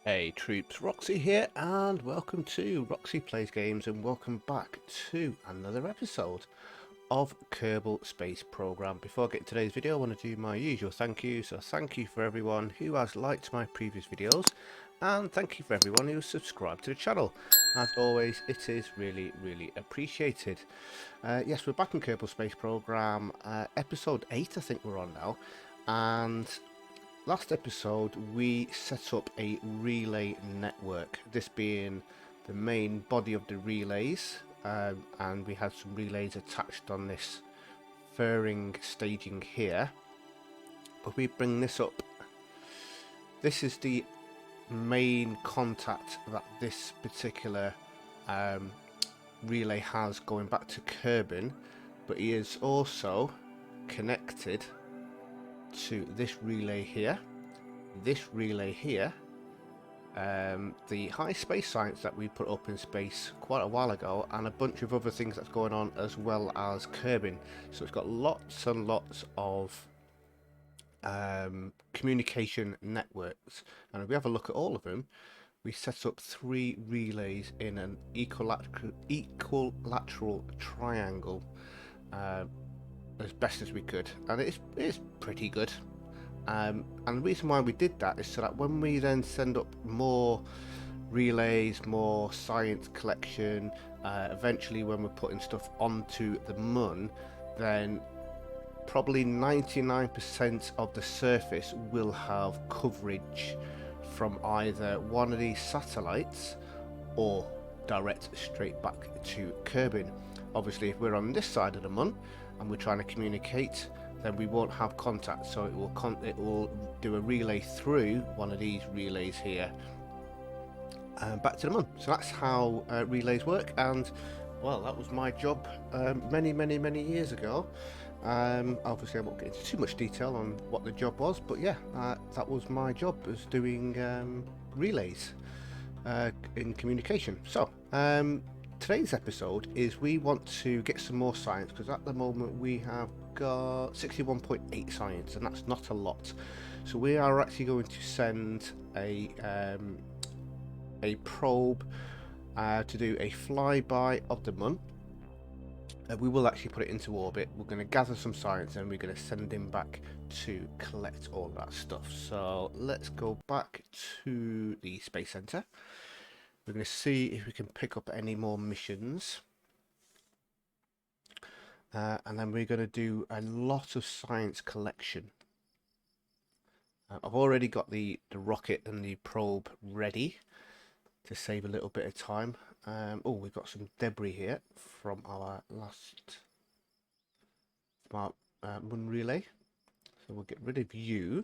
Hey troops, Roxee here and welcome to Roxee Plays Games and welcome back to another episode of Kerbal Space Program. Before I get into today's video I want to do my usual thank you. So thank you for everyone who has liked my previous videos and thank you for everyone who has subscribed to the channel. As always it is really appreciated. Yes, we're back in Kerbal Space Program, episode 8 I think we're on now, and last episode we set up a relay network, this being the main body of the relays, and we had some relays attached on this furring staging here. But we bring this up, this is the main contact that this particular relay has going back to Kerbin, but he is also connected to this relay here, the high space science that we put up in space quite a while ago, and a bunch of other things that's going on as well as Kerbin. So it's got lots and lots of communication networks, and if we have a look at all of them, we set up 3 relays in an equilateral triangle as best as we could, and it's pretty good. And the reason why we did that is so that when we then send up more relays, more science collection, eventually when we're putting stuff onto the Mun, then probably 99% of the surface will have coverage from either one of these satellites or direct straight back to Kerbin. Obviously if we're on this side of the Mun and we're trying to communicate, then we won't have contact, so it will do a relay through one of these relays here back to the Mun. So that's how relays work, and well, that was my job many years ago. Obviously I won't get into too much detail on what the job was, but yeah, that was my job, was doing relays in communication. So today's episode is we want to get some more science, because at the moment we have got 61.8 science, and that's not a lot. So we are actually going to send a probe to do a flyby of the Mun. We will actually put it into orbit. We're going to gather some science and we're going to send him back to collect all that stuff. So let's go back to the Space Center. We're going to see if we can pick up any more missions. And then we're going to do a lot of science collection. I've already got the rocket and the probe ready to save a little bit of time. Oh, we've got some debris here from our last Mun relay. So we'll get rid of you.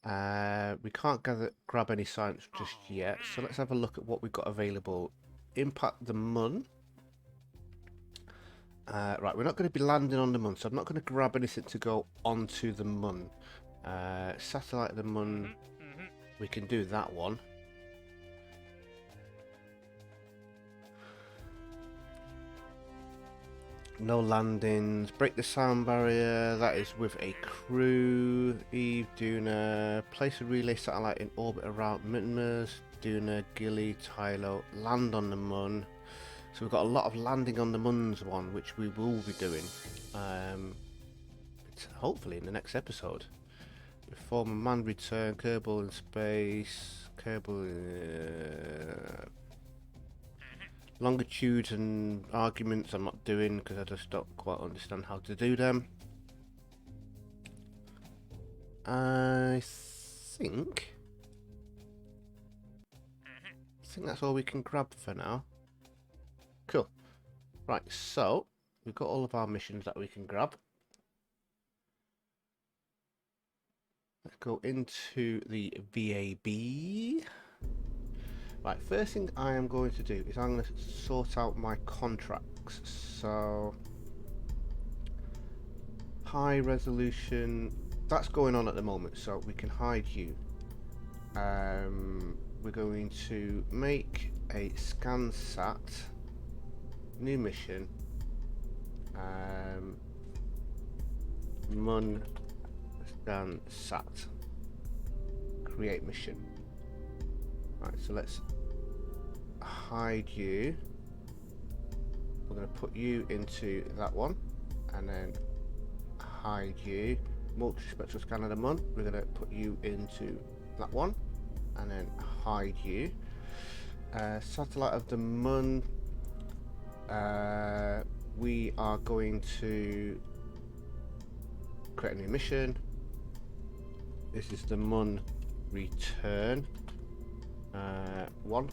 We can't grab any science just yet, so let's have a look at what we've got available. Impact the Mun. Right, we're not going to be landing on the Mun, so I'm not going to grab anything to go onto the Mun. Satellite of the Mun, we can do that one. No landings. Break the sound barrier. That is with a crew. Eve, Duna. Place a relay satellite in orbit around Mitmers. Duna, Gilly, Tylo. Land on the Mun. So we've got a lot of landing on the Mun's one, which we will be doing. Hopefully in the next episode. Perform a manned return. Kerbal in space. Kerbal. Longitudes and arguments I'm not doing because I just don't quite understand how to do them. I think that's all we can grab for now. Cool. Right, so we've got all of our missions that we can grab. Let's go into the VAB. Right, first thing I am going to do is I'm going to sort out my contracts. So high resolution, that's going on at the moment, so we can hide you. We're going to make a ScanSat, new mission, Mun ScanSat, create mission. Right, so let's hide you. We're going to put you into that one, and then hide you. Multispectral scan of the Mun. We're going to put you into that one, and then hide you. Satellite of the Mun. We are going to create a new mission. This is the Mun return. One.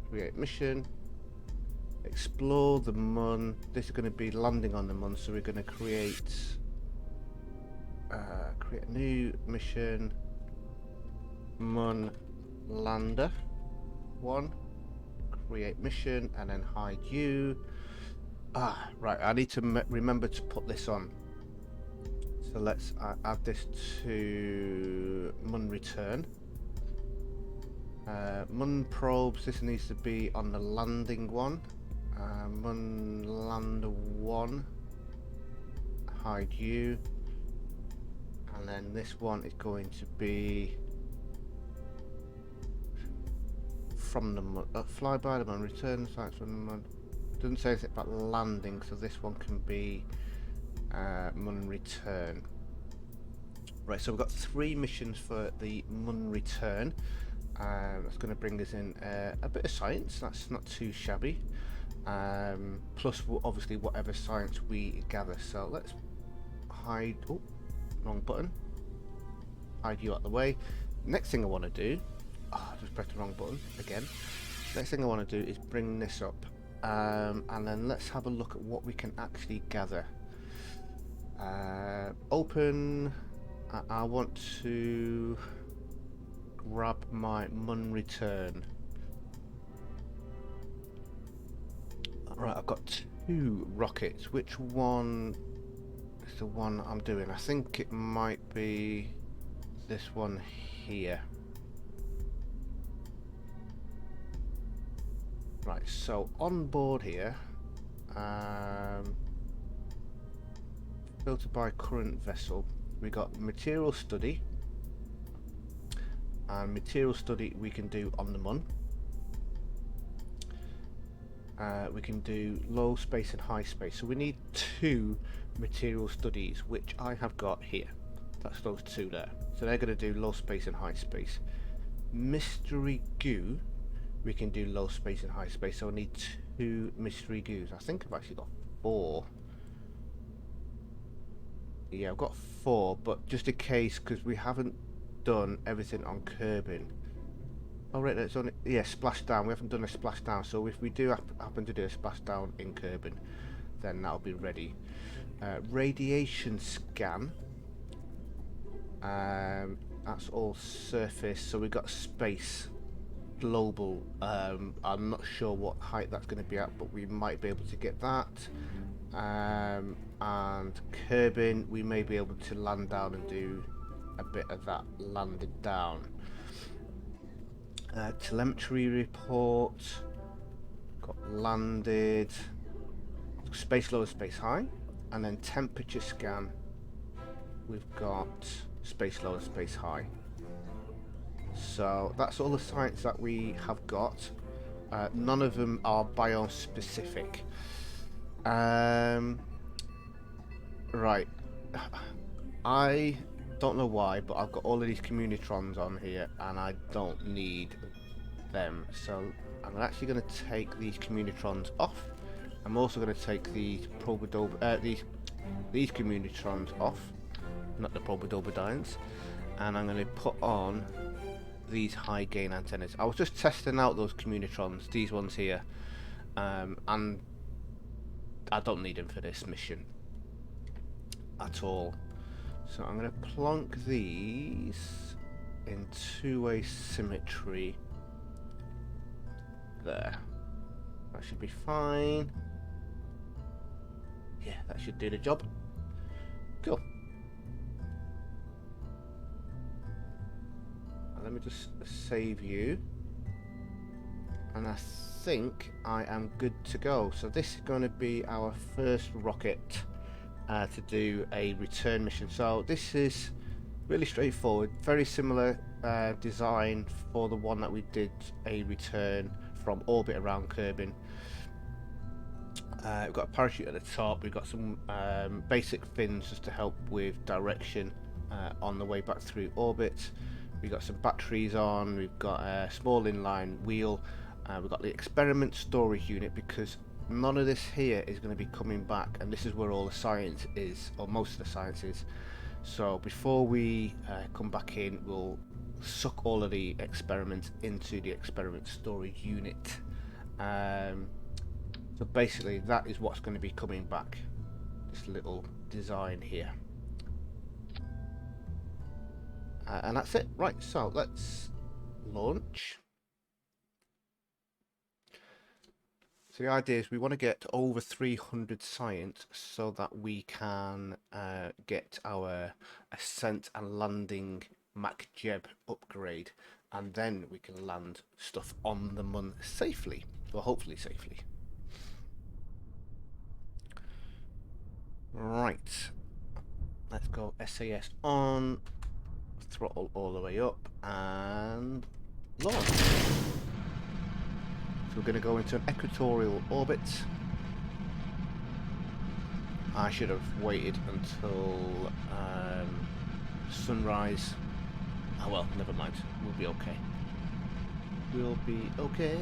Create mission. Explore the Mun. This is going to be landing on the Mun, so we're going to create a new mission. Mun lander. One. Create mission, and then hide you. Right, I need to remember to put this on. So let's add this to Mun return. Mun probes, this needs to be on the landing one. Mun lander 1, hide you, and then this one is going to be from the Mun, fly by the Mun, return sites from the Mun. Doesn't say anything about landing, so this one can be Mun return. Right, so we've got 3 missions for the Mun return. That's going to bring us in a bit of science. That's not too shabby. Plus, obviously, whatever science we gather. So let's hide. Oh, wrong button. Hide you out of the way. Next thing I want to do. Oh, I just pressed the wrong button again. Next thing I want to do is bring this up, and then let's have a look at what we can actually gather. Open. I want to grab my Mun return. Right, I've got 2 rockets. Which one is the one I'm doing? I think it might be this one here. Right, so on board here, filter by current vessel, we got material study, and material study we can do on the Mun. We can do low space and high space, so we need 2 material studies, which I have got here. That's those 2 there, so they're going to do low space and high space. Mystery goo, we can do low space and high space, so I need 2 mystery goos. I think I've actually got 4. Yeah, I've got 4, but just in case, because we haven't done everything on Kerbin. Oh right, it's only, yeah, splashdown. We haven't done a splashdown, so if we do happen to do a splashdown in Kerbin, then that'll be ready. Radiation scan. That's all surface, so we've got space. Global. I'm not sure what height that's going to be at, but we might be able to get that. And Kerbin, we may be able to land down and do a bit of that landed down. Telemetry report, got landed, space low and space high, and then temperature scan, we've got space low and space high. So that's all the science that we have got. None of them are biome specific. Right, I don't know why, but I've got all of these communitrons on here and I don't need them, so I'm actually going to take these communitrons off. I'm also going to take these these communitrons off, not the Probodobodians, and I'm going to put on these high gain antennas. I was just testing out those communitrons, these ones here, and I don't need them for this mission at all. So I'm going to plonk these in 2-way symmetry there. That should be fine. Yeah, that should do the job. Cool. And let me just save you. And I think I am good to go. So this is going to be our first rocket to do a return mission. So this is Really straightforward, very similar design for the one that we did a return from orbit around Kerbin. We've got a parachute at the top, we've got some basic fins just to help with direction on the way back through orbit. We've got some batteries on, we've got a small inline wheel, we've got the experiment storage unit, because none of this here is going to be coming back, and this is where all the science is, or most of the science is. So before we come back in, we'll suck all of the experiments into the experiment storage unit. So basically that is what's going to be coming back, this little design here. And that's it. Right, so let's launch. So the idea is we want to get over 300 science so that we can get our ascent and landing MacJeb upgrade, and then we can land stuff on the Mun safely, or hopefully safely. Right, let's go SAS on, throttle all the way up, and launch. So we're going to go into an equatorial orbit. I should have waited until sunrise. Oh well, never mind. We'll be okay. We'll be okay.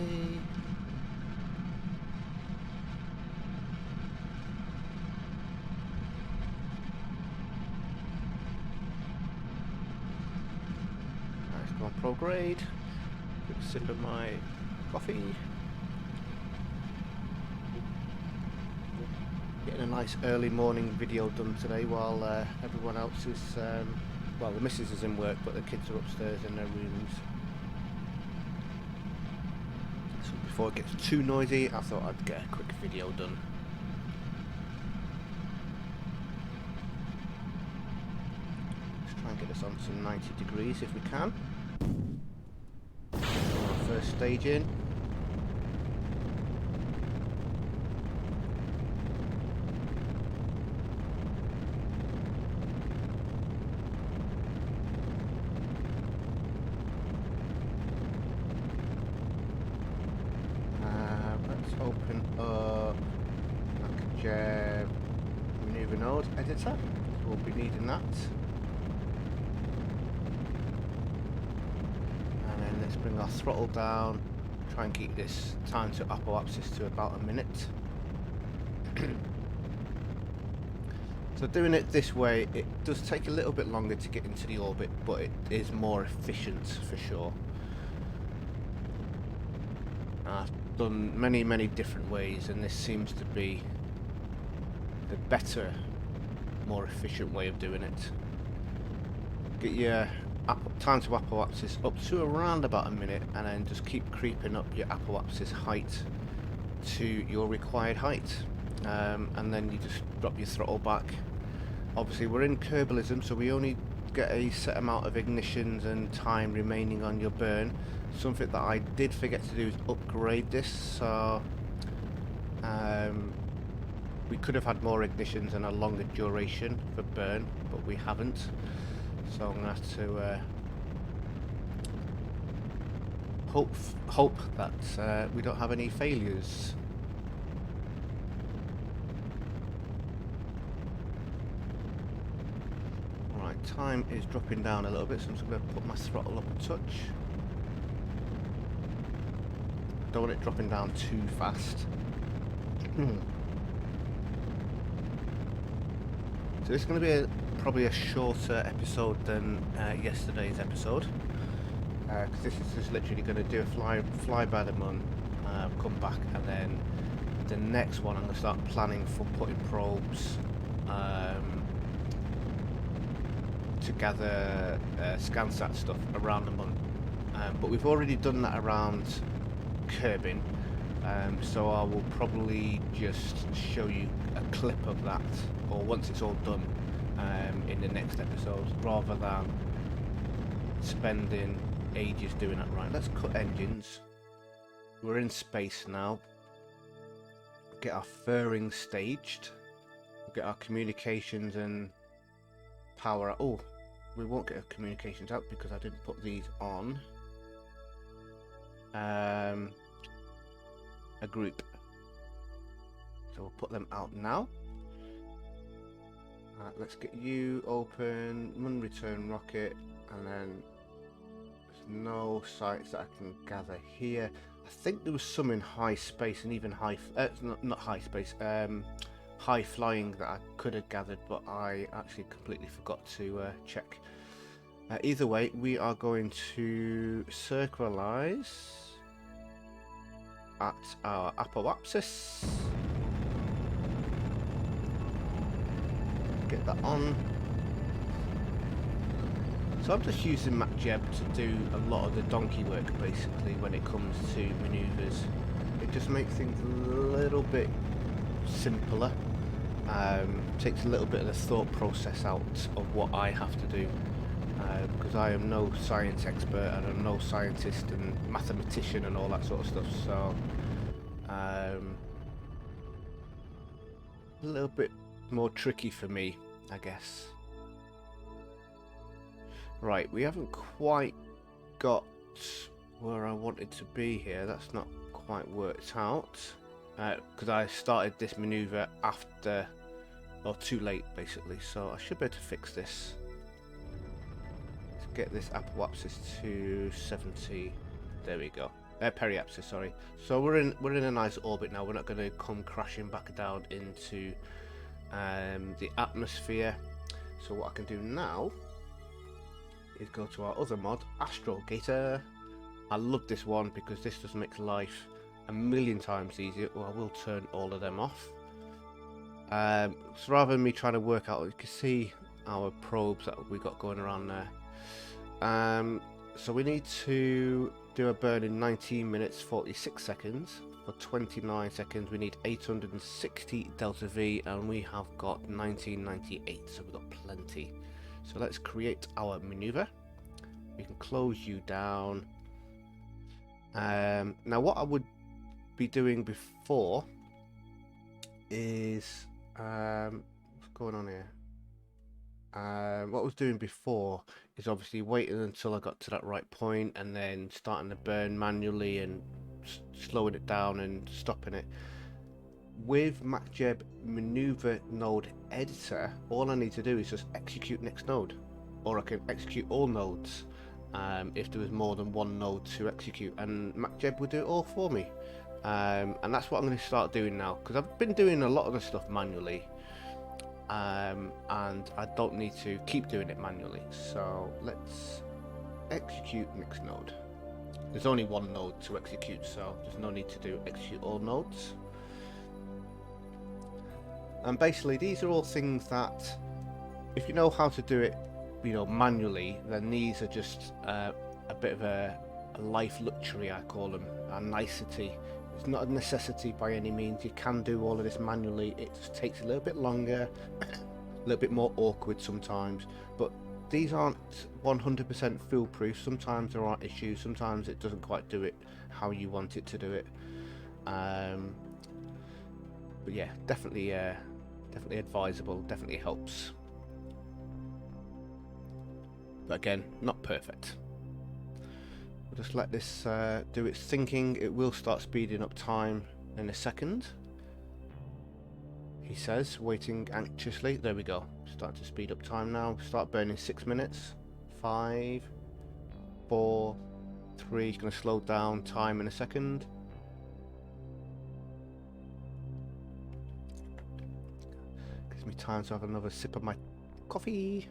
Let's go on prograde. Quick sip of my coffee. Getting a nice early morning video done today while everyone else is, well, the missus is in work, but the kids are upstairs in their rooms. So before it gets too noisy, I thought I'd get a quick video done. Let's try and get us on to 90 degrees if we can. Our first stage in. Open up MacJeb maneuver node editor. We'll be needing that. And then let's bring our throttle down. Try and keep this time to apoapsis to about a minute. So doing it this way, it does take a little bit longer to get into the orbit, but it is more efficient for sure. I've done many different ways, and this seems to be the better, more efficient way of doing it. Get your time to apoapsis up to around about a minute, and then just keep creeping up your apoapsis height to your required height, and then you just drop your throttle back. Obviously we're in Kerbalism, so we only get a set amount of ignitions and time remaining on your burn. Something that I did forget to do is upgrade this, so we could have had more ignitions and a longer duration for burn, but we haven't, so I'm going to have to hope that we don't have any failures. Right, time is dropping down a little bit, so I'm just going to put my throttle up a touch. Don't want it dropping down too fast. So this is going to be probably a shorter episode than yesterday's episode, because this is just literally going to do a fly by the Mun, come back, and then the next one I'm going to start planning for putting probes to gather ScanSat stuff around the Mun, but we've already done that around Kerbin, so I will probably just show you a clip of that, or once it's all done, in the next episode, rather than spending ages doing that. Right, let's cut engines. We're in space now. Get our furring staged. Get our communications and power. Oh, we won't get communications out because I didn't put these on a group. So we'll put them out now. Let's get you open, Mun return rocket, and then there's no sites that I can gather here. I think there was some in high space and even high, not high space, high flying that I could have gathered, but I actually completely forgot to check. Either way, we are going to circularize at our apoapsis. Get that on. So I'm just using MacJeb to do a lot of the donkey work basically when it comes to maneuvers. It just makes things a little bit simpler. Takes a little bit of the thought process out of what I have to do, because I am no science expert and I'm no scientist and mathematician and all that sort of stuff, so a little bit more tricky for me, I guess. Right, we haven't quite got where I wanted to be here. That's not quite worked out because I started this maneuver after, or too late basically, so I should be able to fix this. Let's get this apoapsis to 70. There we go. Periapsis, sorry. So we're in a nice orbit now. We're not going to come crashing back down into the atmosphere. So what I can do now is go to our other mod, Astrogator. I love this one because this just makes life a million times easier. Well, I will turn all of them off. So rather than me trying to work out, you can see our probes that we got going around there. So we need to do a burn in 19 minutes 46 seconds. For 29 seconds we need 860 delta V, and we have got 1998, so we've got plenty. So let's create our maneuver. We can close you down. Now what I would be doing before is what's going on here? What I was doing before is obviously waiting until I got to that right point and then starting to burn manually and slowing it down and stopping it. With MacJeb maneuver node editor, all I need to do is just execute next node, or I can execute all nodes if there was more than one node to execute, and MacJeb will do it all for me. And that's what I'm going to start doing now, because I've been doing a lot of the stuff manually, and I don't need to keep doing it manually. So let's execute next node. There's only one node to execute, so there's no need to do execute all nodes. And basically these are all things that, if you know how to do it, you know, manually, then these are just a bit of a life luxury, I call them, a nicety. It's not a necessity by any means. You can do all of this manually. It just takes a little bit longer, a little bit more awkward sometimes, but these aren't 100% foolproof. Sometimes there are issues, sometimes it doesn't quite do it how you want it to do it. But yeah, definitely advisable, definitely helps. But again, not perfect. We'll just let this do its thinking. It will start speeding up time in a second, he says, waiting anxiously. There we go. Start to speed up time now. Start burning 6 minutes. 5, 4, 3. It's going to slow down time in a second. Gives me time to have another sip of my coffee.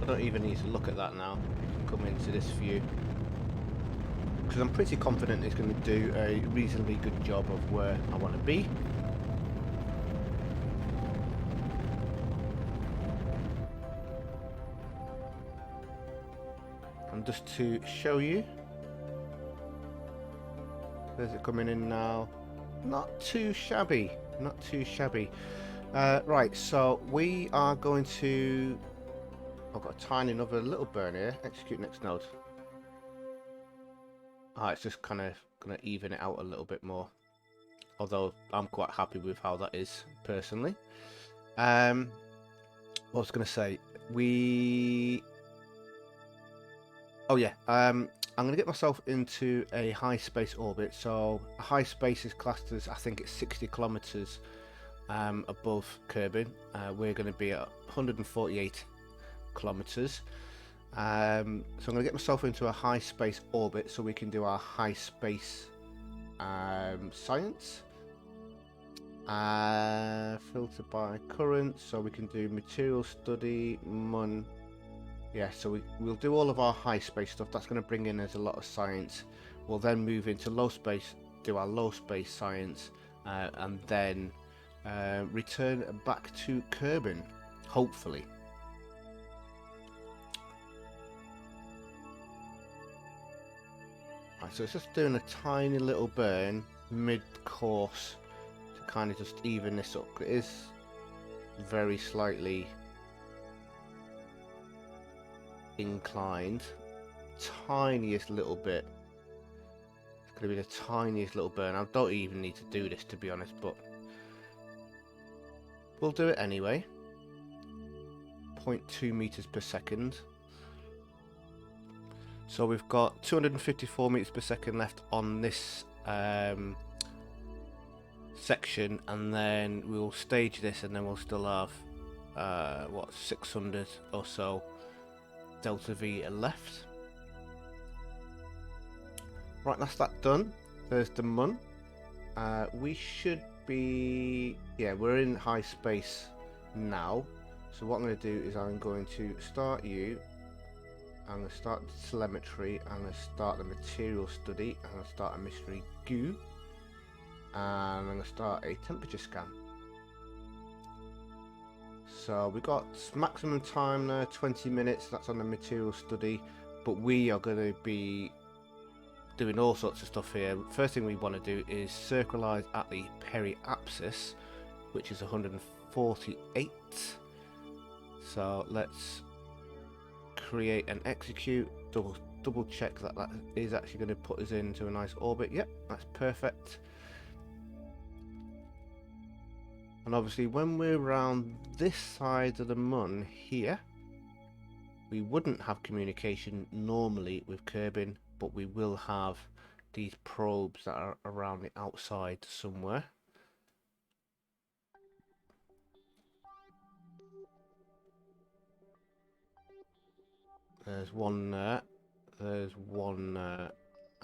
I don't even need to look at that now. You can come into this view, because I'm pretty confident it's going to do a reasonably good job of where I want to be. And just to show you, there's it coming in now. Not too shabby, not too shabby. Right, so we are going to... I've got a tiny another little burn here. Execute next node. It's just kind of going to even it out a little bit more. Although I'm quite happy with how that is, personally. What I was going to say, oh yeah, I'm going to get myself into a high space orbit. So a high space is classed as, I think it's 60 kilometers above Kerbin. We're going to be at 148 kilometers. So I'm going to get myself into a high space orbit so we can do our high space science. Filter by current, so we can do material study, Mun. Yeah, so we'll do all of our high space stuff. That's going to bring in us a lot of science. We'll then move into low space, do our low space science, and then return back to Kerbin, hopefully. Right, so it's just doing a tiny little burn mid-course to kind of just even this up. It is very slightly inclined, tiniest little bit. It's going to be the tiniest little burn. I don't even need to do this, to be honest, but we'll do it anyway. 0.2 meters per second. So we've got 254 meters per second left on this section, and then we'll stage this, and then we'll still have what, 600 or so delta V left. Right, that's that done. There's the Mun. We should be, yeah, we're in high space now. So what I'm going to do is I'm going to start you. I'm going to start the telemetry. I'm going to start the material study. I'm going to start a mystery goo. And I'm going to start a temperature scan. So we've got maximum time there, 20 minutes. That's on the material study. But we are going to be doing all sorts of stuff here. First thing we want to do is circularize at the periapsis, which is 148. So let's create and execute. Double check that that is actually going to put us into a nice orbit. Yep, that's perfect. And obviously when we're around this side of the Mun here, we wouldn't have communication normally with Kerbin, but we will have these probes that are around the outside somewhere. There's one there, there's one there,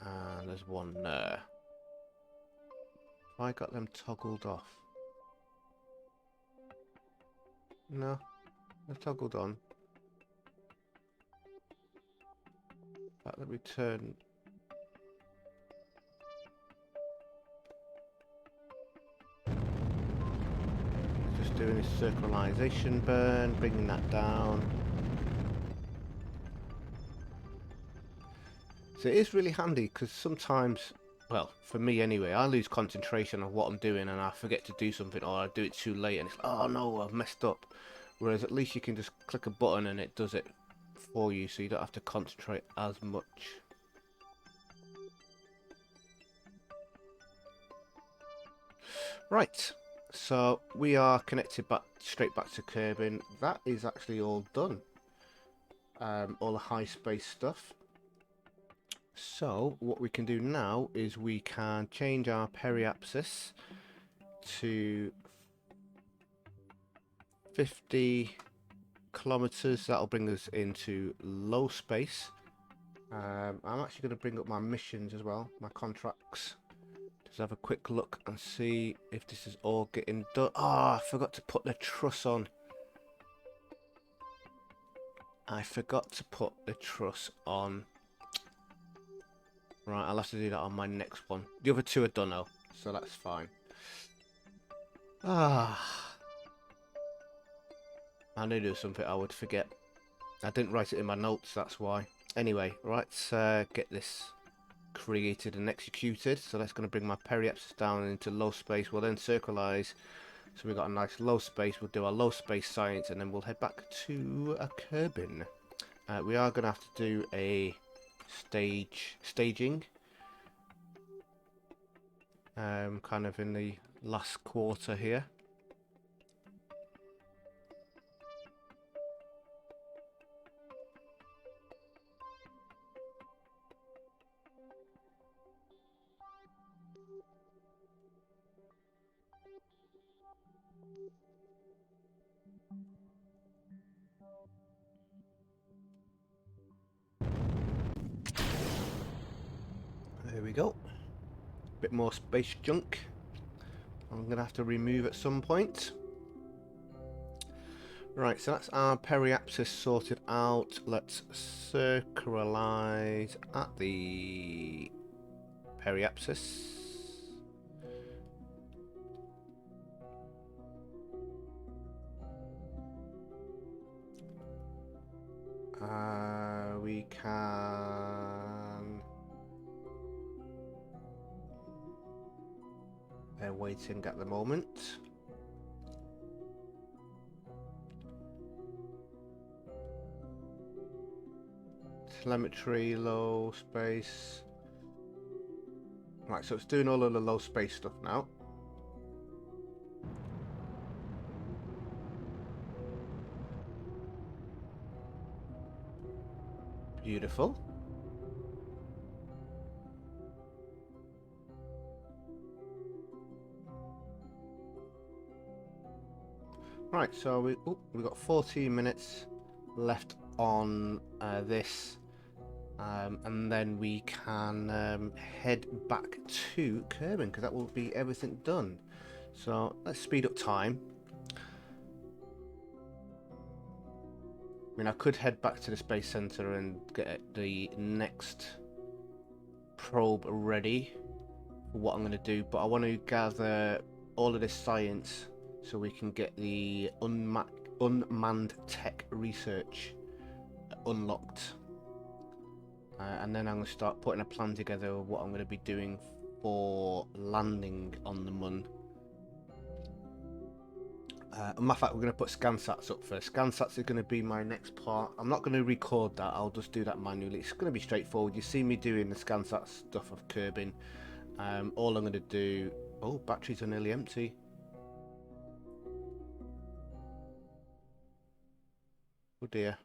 and there's one there. Have I got them toggled off? No, they're toggled on. Let me turn. Just doing this circularization burn, bringing that down. So it is really handy because sometimes, well, for me anyway, I lose concentration on what I'm doing and I forget to do something, or I do it too late and it's like, oh no, I've messed up. Whereas at least you can just click a button and it does it for you, so you don't have to concentrate as much. Right, so we are connected back straight back to Kerbin. That is actually all done. All the high space stuff. So what we can do now is we can change our periapsis to 50 kilometers. That'll bring us into low space. I'm actually going to bring up my missions as well, my contracts. Just have a quick look and see if this is all getting done. Oh, I forgot to put the truss on. I forgot to put the truss on. Right, I'll have to do that on my next one. The other two are done now, so that's fine. I knew there was something I would forget. I didn't write it in my notes, that's why. Anyway, right, let's get this created and executed. So that's going to bring my periapsis down into low space. We'll then circularize So we've got a nice low space. We'll do our low space science, and then we'll head back to a Kerbin. We are going to have to do a staging. Kind of in the last quarter here. There we go. Bit more space junk. I'm going to have to remove at some point. Right, so that's our periapsis sorted out. Let's circularize at the periapsis. We can... They're waiting at the moment. Telemetry, low space. Right, so it's doing all of the low space stuff now. Beautiful. Right, so we've got 14 minutes left on this, and then we can head back to Kerbin, because that will be everything done. So let's speed up time. I mean, I could head back to the Space Center and get the next probe ready for what I'm going to do, but I want to gather all of this science so we can get the unmanned tech research unlocked. And then I'm going to start putting a plan together of what I'm going to be doing for landing on the Mun. Matter of fact, we're going to put ScanSats up first. ScanSats is going to be my next part. I'm not going to record that, I'll just do that manually. It's going to be straightforward. You see me doing the ScanSats stuff of Kerbin. All I'm going to do... Oh, batteries are nearly empty. Oh dear.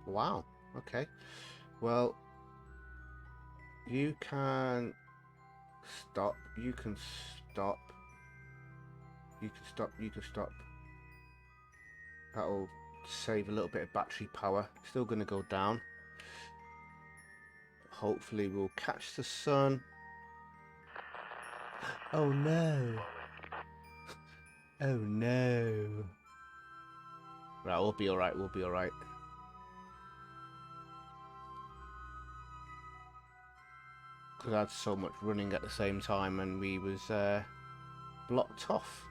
Wow, okay. Well, you can stop, you can stop, you can stop, you can stop. That'll save a little bit of battery power. Still going to go down. Hopefully we'll catch the sun. Oh no. Oh no. Right, we'll be alright, we'll be alright. Because I had so much running at the same time and we was blocked off.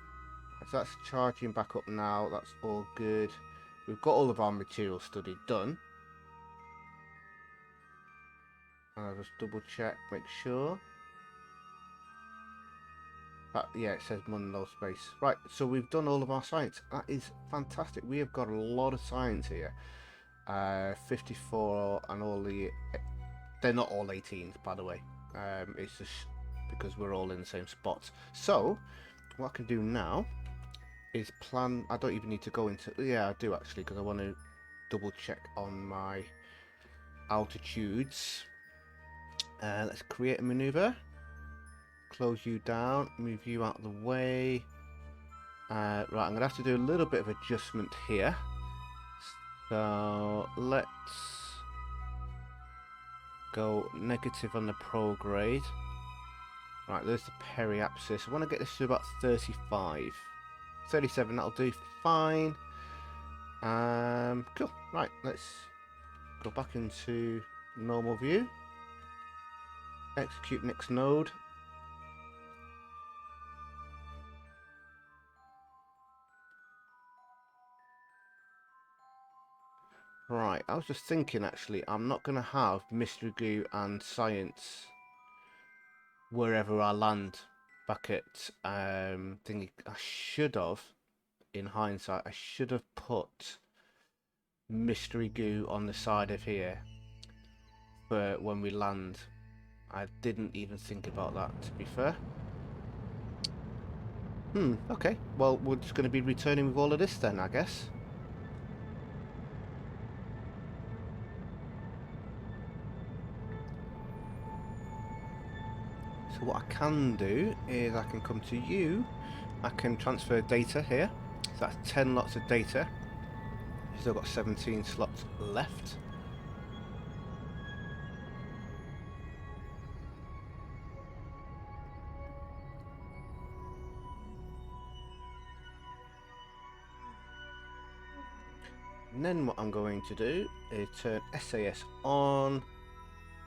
So that's charging back up now, that's all good. We've got all of our material study done. I'll just double check, make sure. Yeah, it says Mun low space. Right, so we've done all of our science. That is fantastic. We have got a lot of science here. 54 and all the... They're not all 18s, by the way. It's just because we're all in the same spot. So, what I can do now is plan... I don't even need to go into... Yeah, I do actually, because I want to double check on my altitudes. Let's create a maneuver. Close you down, move you out of the way. Right, I'm going to have to do a little bit of adjustment here. So let's go negative on the prograde. Right, there's the periapsis. I want to get this to about 35. 37, that'll do fine. Cool. Right, let's go back into normal view. Execute next node. Right, I was just thinking actually, I'm not going to have Mystery Goo and Science wherever I land back at thingy. I should have, in hindsight, I should have put mystery goo on the side of here for when we land. I didn't even think about that, to be fair. Okay. Well, we're just going to be returning with all of this then, I guess. So what I can do is I can come to you. I can transfer data here. So that's 10 lots of data. Still got 17 slots left. And then what I'm going to do is turn SAS on,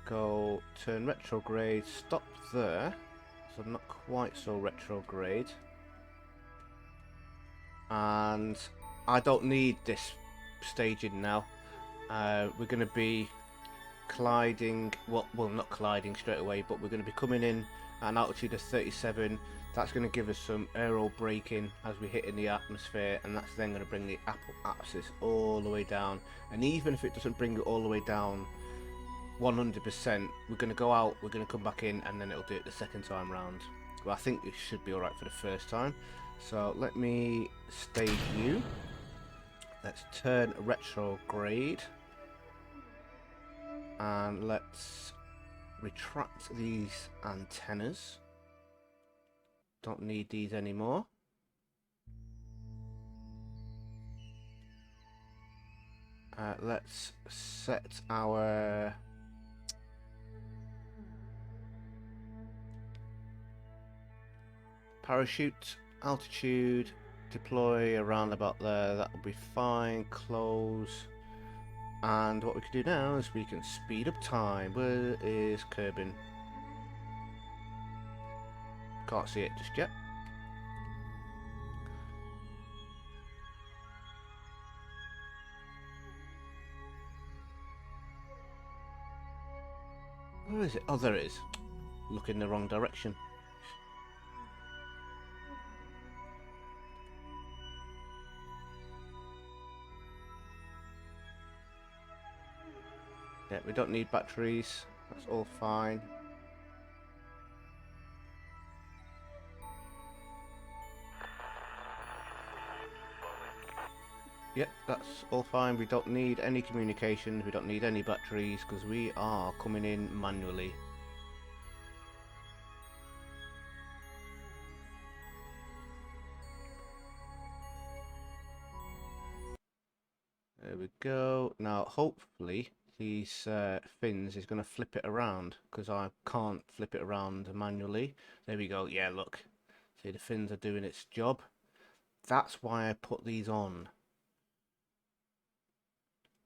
go turn retrograde, stop there, so I'm not quite so retrograde. And I don't need this staging now. We're going to be colliding, well not colliding straight away, but we're going to be coming in at an altitude of 37. That's going to give us some aero braking as we hit in the atmosphere, and that's then going to bring the axis all the way down. And even if it doesn't bring it all the way down 100%, we're going to go out, we're going to come back in, and then it'll do it the second time round. Well, I think it should be alright for the first time. So let me stage you. Let's turn retrograde. And let's retract these antennas. Don't need these anymore. Let's set our parachute altitude, deploy around about there. That will be fine. Close. And what we can do now is we can speed up time. Where is Kerbin? Can't see it just yet. Where is it? Oh, there it is. Look in the wrong direction. Yeah, we don't need batteries. That's all fine. Yep, that's all fine. We don't need any communications. We don't need any batteries because we are coming in manually. There we go. Now, hopefully, these fins is going to flip it around because I can't flip it around manually. There we go. Yeah, look. See, the fins are doing its job. That's why I put these on.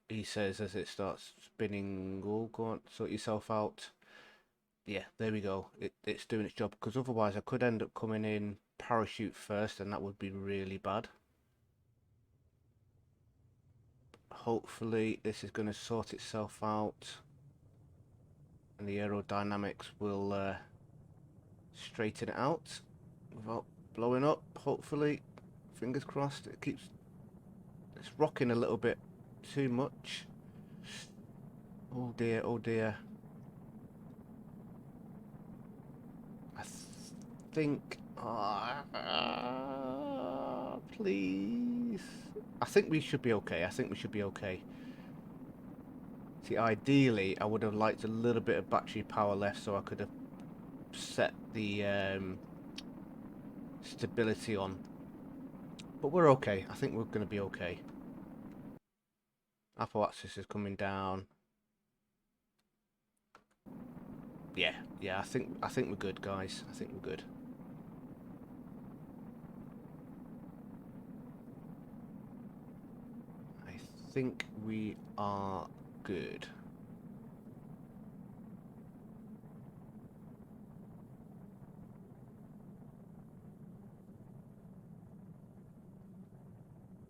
He says as it starts spinning, oh, go on, sort yourself out. Yeah, there we go. It's doing its job, because otherwise I could end up coming in parachute first, and that would be really bad. Hopefully this is going to sort itself out, and the aerodynamics will straighten it out without blowing up. Hopefully, fingers crossed. It's rocking a little bit too much. Oh dear, oh dear. I think... please. I think we should be okay. I think we should be okay. See, ideally, I would have liked a little bit of battery power left so I could have set the stability on. But we're okay. I think we're going to be okay. Apple axis is coming down. Yeah, I think we're good, guys. I think we're good. I think we are good.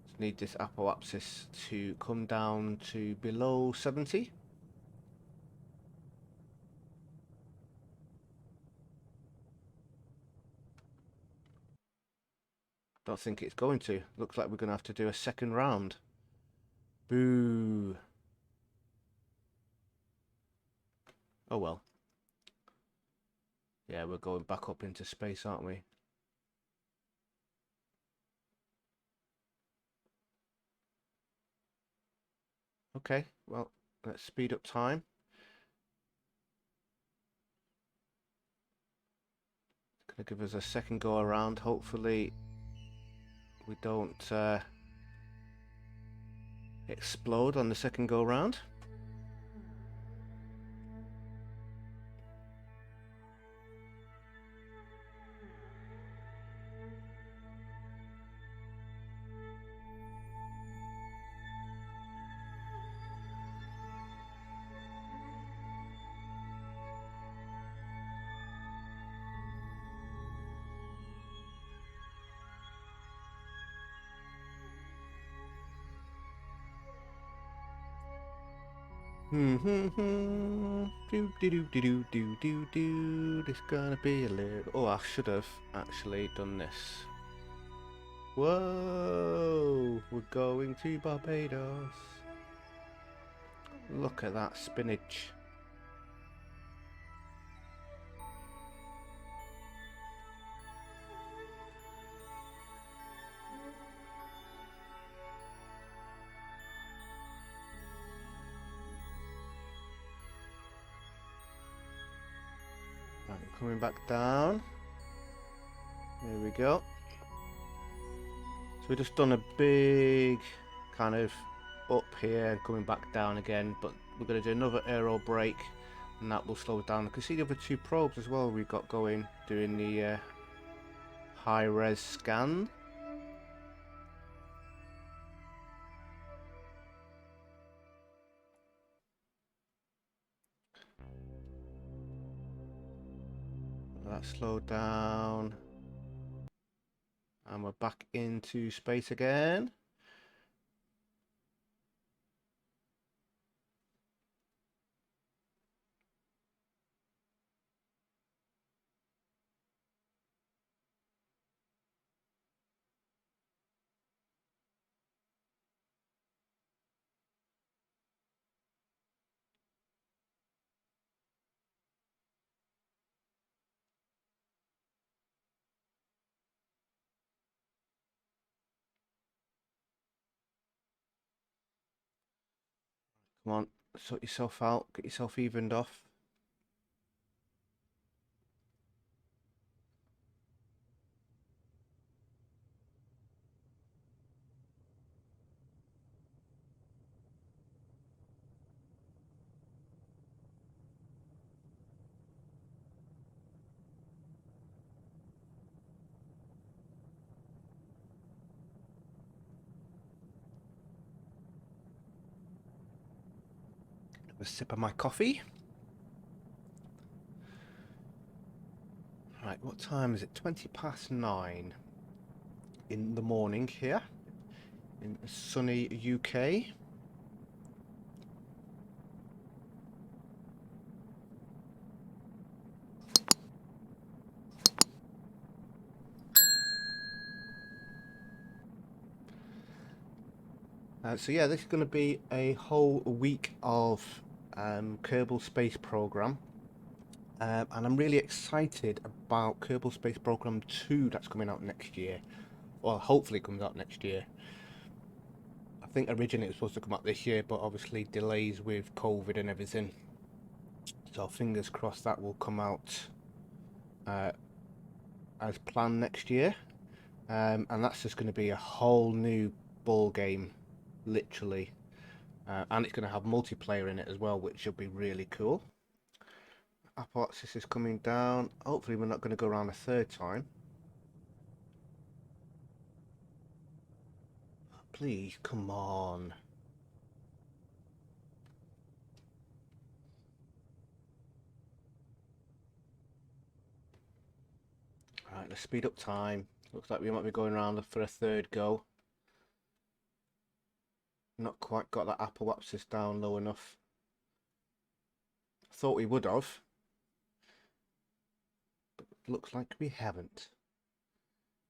Just need this apoapsis to come down to below 70. Don't think it's going to. Looks like we're going to have to do a second round. Boo. Oh well. Yeah, we're going back up into space, aren't we? Okay, well, let's speed up time. It's going to give us a second go around. Hopefully we don't explode on the second go around. Do. This gonna be a little. Oh, I should have actually done this. Whoa! We're going to Barbados. Look at that spinach. Right, coming back down. There we go. So we've just done a big kind of up here and coming back down again, but we're going to do another aero brake and that will slow down. I can see the other two probes as well we've got going, doing the high res scan. That slowed down. And we're back into space again. Come on, sort yourself out, get yourself evened off. A sip of my coffee. Right, what time is it? 9:20 in the morning here in sunny UK. So yeah, this is going to be a whole week of Kerbal Space Program. And I'm really excited about Kerbal Space Program 2 that's coming out next year. Well, hopefully it comes out next year. I think originally it was supposed to come out this year, but obviously delays with COVID and everything. So fingers crossed that will come out as planned next year. And that's just going to be a whole new ball game, literally. And it's going to have multiplayer in it as well, which will be really cool. Apoapsis is coming down. Hopefully we're not going to go around a third time. Please, come on. Alright, let's speed up time. Looks like we might be going around for a third go. Not quite got that apoapsis down low enough. Thought we would have. But looks like we haven't.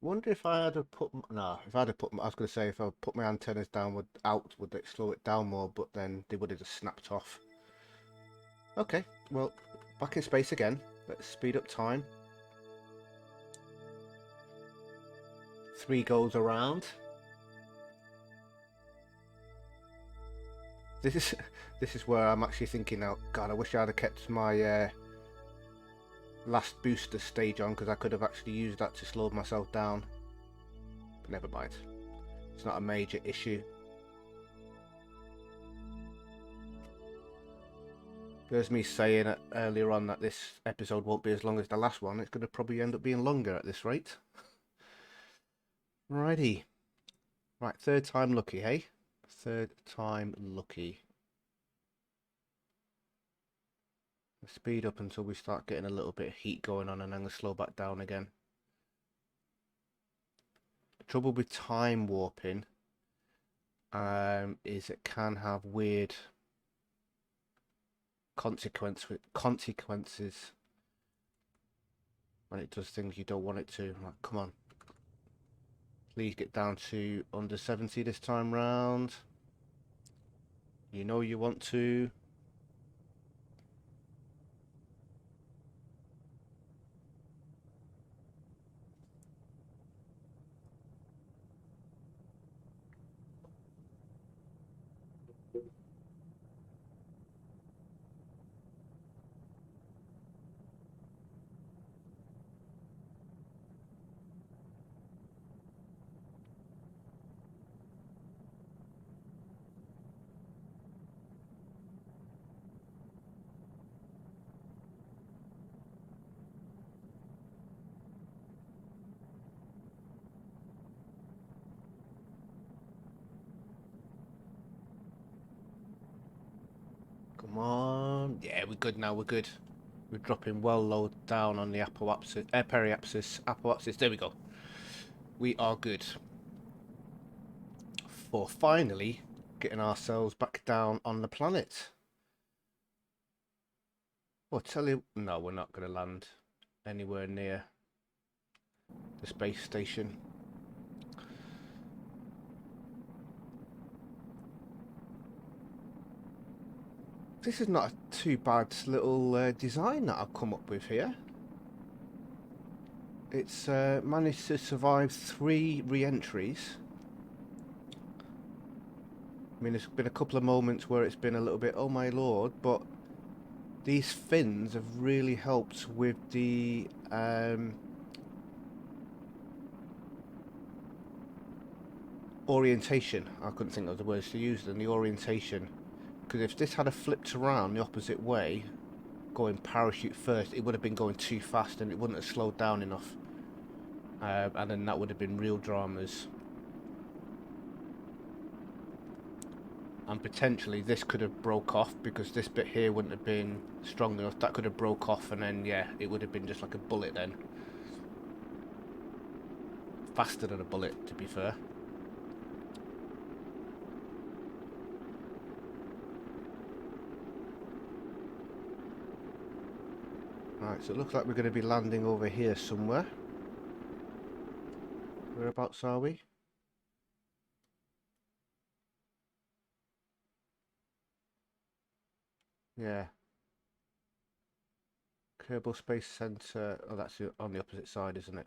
Wonder if I had to put no, if I had to put, I was going to say if I put my antennas down would it slow it down more? But then they would have just snapped off. Okay, well, back in space again. Let's speed up time. 3 goes around. This is where I'm actually thinking now. God, I wish I'd have kept my last booster stage on, because I could have actually used that to slow myself down. But never mind. It's not a major issue. There's me saying earlier on that this episode won't be as long as the last one. It's going to probably end up being longer at this rate. Righty. Right, third time lucky, hey? Third time lucky. Speed up until we start getting a little bit of heat going on, and then we'll slow back down again. The trouble with time warping is it can have weird consequences when it does things you don't want it to. Like, come on. Please get down to under 70 this time round. You know you want to. Come on. Yeah, we're good now, we're good. We're dropping well low down on the apoapsis, apoapsis. There we go. We are good. For finally getting ourselves back down on the planet. Well, tell you, no, we're not going to land anywhere near the space station. This is not a too bad little design that I've come up with here. It's managed to survive 3 re-entries. I mean, there's been a couple of moments where it's been a little bit, oh my lord, but these fins have really helped with the orientation. I couldn't think of the words to use then, the orientation. Because if this had flipped around the opposite way, going parachute first, it would have been going too fast and it wouldn't have slowed down enough. And then that would have been real dramas. And potentially this could have broke off, because this bit here wouldn't have been strong enough. That could have broke off, and then yeah, it would have been just like a bullet then. Faster than a bullet, to be fair. Right, so it looks like we're going to be landing over here somewhere. Whereabouts are we? Yeah. Kerbal Space Center. Oh, that's on the opposite side, isn't it?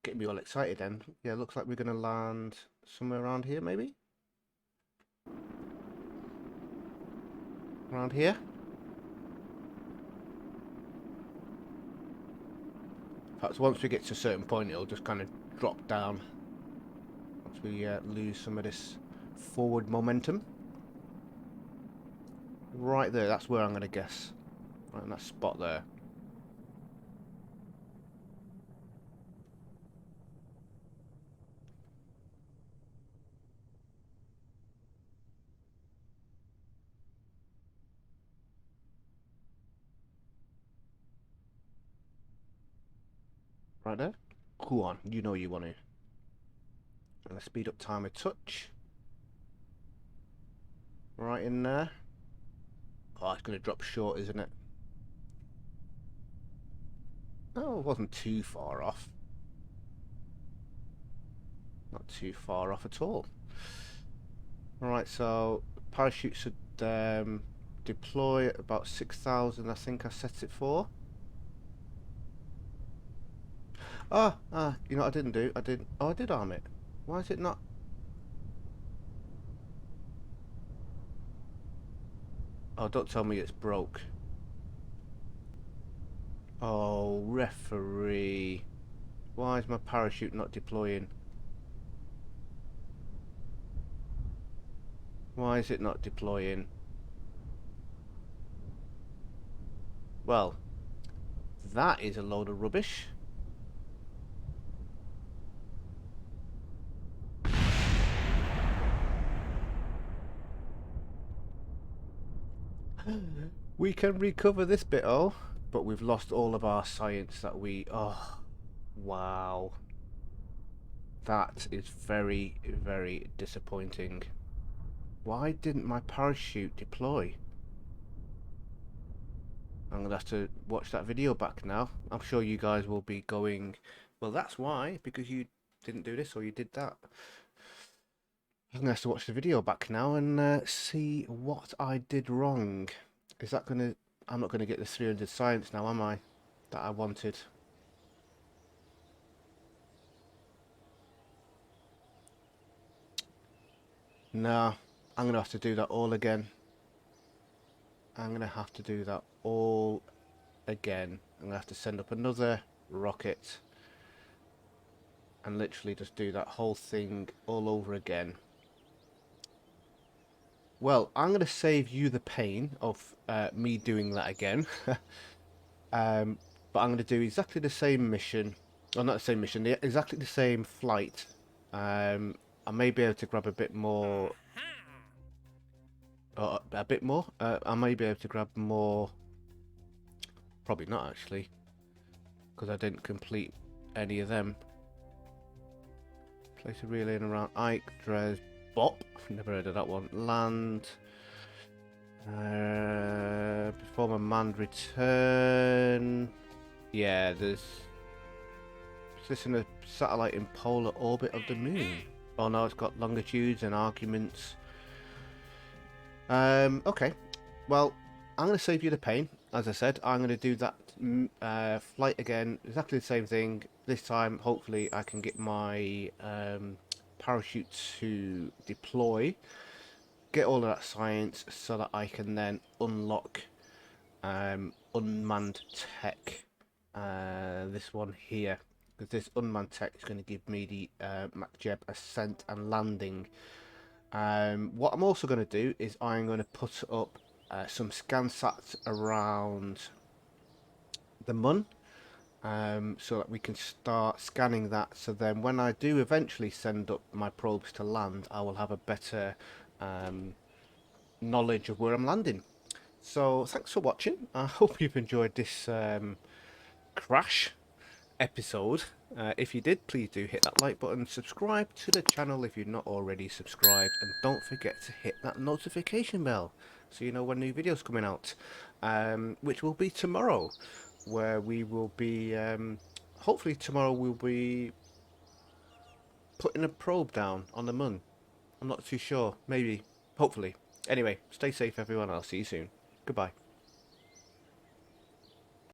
Getting me all excited then. Yeah, looks like we're going to land somewhere around here, maybe? Around here? Perhaps once we get to a certain point, it'll just kind of drop down. Once we lose some of this forward momentum. Right there, that's where I'm going to guess. Right in that spot there. Right there. Go on, you know you want to. I'm going to speed up time a touch. Right in there. Oh, it's going to drop short, isn't it? Oh, it wasn't too far off. Not too far off at all. Alright, so parachute should deploy at about 6,000, I think I set it for. You know what I didn't do? I did arm it. Why is it not? Oh, don't tell me it's broke. Oh, referee. Why is my parachute not deploying? Why is it not deploying? Well, that is a load of rubbish. We can recover this bit, oh, but we've lost all of our science that we... Oh, wow. That is very, very disappointing. Why didn't my parachute deploy? I'm going to have to watch that video back now. I'm sure you guys will be going, well, that's why, because you didn't do this or you did that. I'm going to have to watch the video back now and see what I did wrong. Is that going to... I'm not going to get the 300 science now, am I? That I wanted. No, I'm going to have to do that all again. I'm going to have to do that all again. I'm going to have to send up another rocket and literally just do that whole thing all over again. Well, I'm going to save you the pain of me doing that again. But I'm going to do exactly the same mission. Well, not the same mission, exactly the same flight. I may be able to grab a bit more. A bit more? I may be able to grab more. Probably not, actually. Because I didn't complete any of them. Place a relay in around Ike, Dres, Bop. Never heard of that one. Land. Perform a manned return. Yeah, there's... Position a satellite in polar orbit of the moon. Oh no, it's got longitudes and arguments. Okay. Well, I'm going to save you the pain. As I said, I'm going to do that flight again. Exactly the same thing. This time, hopefully, I can get my parachute to deploy. Get all of that science so that I can then unlock unmanned tech. This one here. Because this unmanned tech is going to give me the MacJeb ascent and landing. What I'm also going to do is I'm going to put up some ScanSats around the Mun, so that we can start scanning that. So then when I do eventually send up my probes to land, I will have a better knowledge of where I'm landing. So thanks for watching. I hope you've enjoyed this crash episode. If you did, please do hit that like button, subscribe to the channel if you're not already subscribed, and don't forget to hit that notification bell so you know when new videos coming out, which will be tomorrow, where we will be hopefully tomorrow we'll be putting a probe down on the Mun. I'm not too sure, maybe, hopefully. Anyway, stay safe everyone, I'll see you soon. Goodbye.